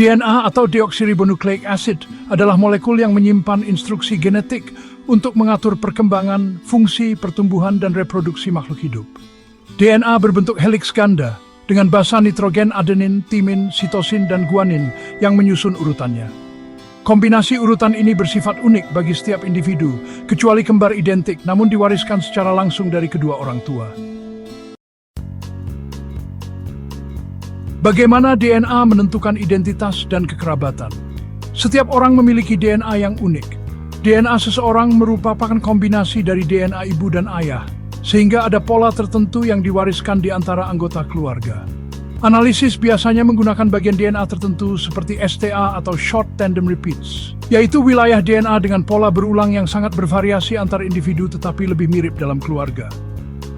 DNA atau deoksiribonucleic acid adalah molekul yang menyimpan instruksi genetik untuk mengatur perkembangan, fungsi, pertumbuhan, dan reproduksi makhluk hidup. DNA berbentuk heliks ganda dengan basa nitrogen adenin, timin, sitosin, dan guanin yang menyusun urutannya. Kombinasi urutan ini bersifat unik bagi setiap individu, kecuali kembar identik namun diwariskan secara langsung dari kedua orang tua. Bagaimana DNA menentukan identitas dan kekerabatan? Setiap orang memiliki DNA yang unik. DNA seseorang merupakan kombinasi dari DNA ibu dan ayah, sehingga ada pola tertentu yang diwariskan di antara anggota keluarga. Analisis biasanya menggunakan bagian DNA tertentu seperti STA atau Short Tandem Repeats, yaitu wilayah DNA dengan pola berulang yang sangat bervariasi antar individu tetapi lebih mirip dalam keluarga.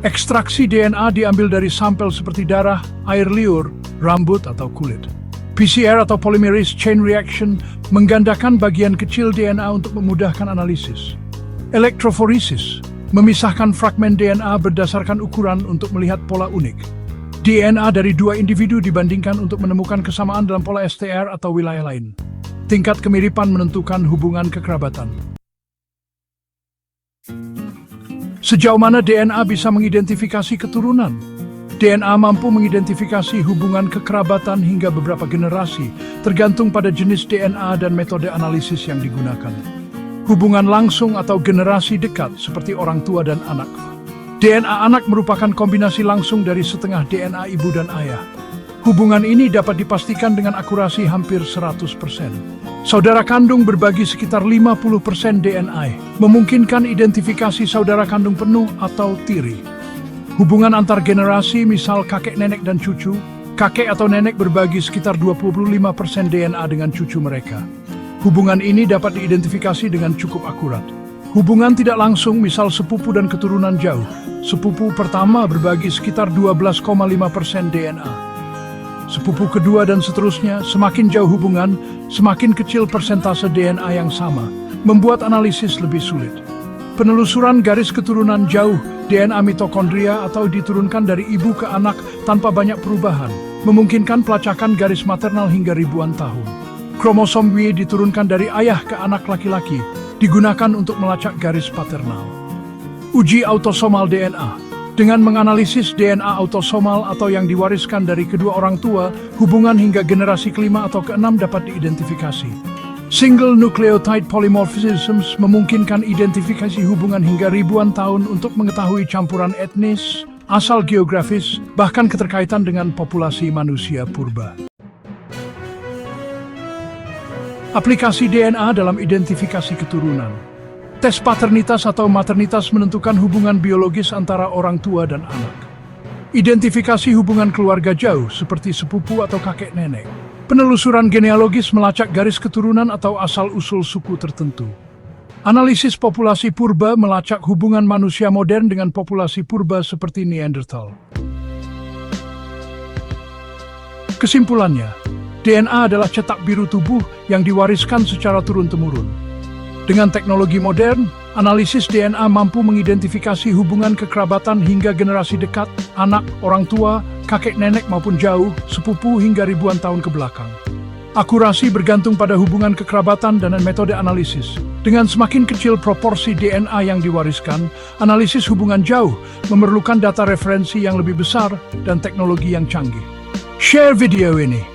Ekstraksi DNA diambil dari sampel seperti darah, air liur, rambut atau kulit. PCR atau polymerase chain reaction menggandakan bagian kecil DNA untuk memudahkan analisis. Elektroforesis memisahkan fragmen DNA berdasarkan ukuran untuk melihat pola unik. DNA dari dua individu dibandingkan untuk menemukan kesamaan dalam pola STR atau wilayah lain. Tingkat kemiripan menentukan hubungan kekerabatan. Sejauh mana DNA bisa mengidentifikasi keturunan? DNA mampu mengidentifikasi hubungan kekerabatan hingga beberapa generasi, tergantung pada jenis DNA dan metode analisis yang digunakan. Hubungan langsung atau generasi dekat seperti orang tua dan anak. DNA anak merupakan kombinasi langsung dari setengah DNA ibu dan ayah. Hubungan ini dapat dipastikan dengan akurasi hampir 100%. Saudara kandung berbagi sekitar 50% DNA, memungkinkan identifikasi saudara kandung penuh atau tiri. Hubungan antar generasi, misal kakek nenek dan cucu, kakek atau nenek berbagi sekitar 25% DNA dengan cucu mereka. Hubungan ini dapat diidentifikasi dengan cukup akurat. Hubungan tidak langsung, misal sepupu dan keturunan jauh. Sepupu pertama berbagi sekitar 12,5% DNA. Sepupu kedua dan seterusnya, semakin jauh hubungan, semakin kecil persentase DNA yang sama, membuat analisis lebih sulit. Penelusuran garis keturunan jauh, DNA mitokondria atau diturunkan dari ibu ke anak tanpa banyak perubahan, memungkinkan pelacakan garis maternal hingga ribuan tahun. Kromosom Y diturunkan dari ayah ke anak laki-laki, digunakan untuk melacak garis paternal. Uji autosomal DNA. Dengan menganalisis DNA autosomal atau yang diwariskan dari kedua orang tua, hubungan hingga generasi kelima atau keenam dapat diidentifikasi. Single nucleotide polymorphisms memungkinkan identifikasi hubungan hingga ribuan tahun untuk mengetahui campuran etnis, asal geografis, bahkan keterkaitan dengan populasi manusia purba. Aplikasi DNA dalam identifikasi keturunan. Tes paternitas atau maternitas menentukan hubungan biologis antara orang tua dan anak. Identifikasi hubungan keluarga jauh seperti sepupu atau kakek nenek. Penelusuran genealogis melacak garis keturunan atau asal-usul suku tertentu. Analisis populasi purba melacak hubungan manusia modern dengan populasi purba seperti Neanderthal. Kesimpulannya, DNA adalah cetak biru tubuh yang diwariskan secara turun-temurun. Dengan teknologi modern, analisis DNA mampu mengidentifikasi hubungan kekerabatan hingga generasi dekat, anak, orang tua, kakek nenek maupun jauh, sepupu hingga ribuan tahun ke belakang. Akurasi bergantung pada hubungan kekerabatan dan metode analisis. Dengan semakin kecil proporsi DNA yang diwariskan, analisis hubungan jauh memerlukan data referensi yang lebih besar dan teknologi yang canggih. Share video ini.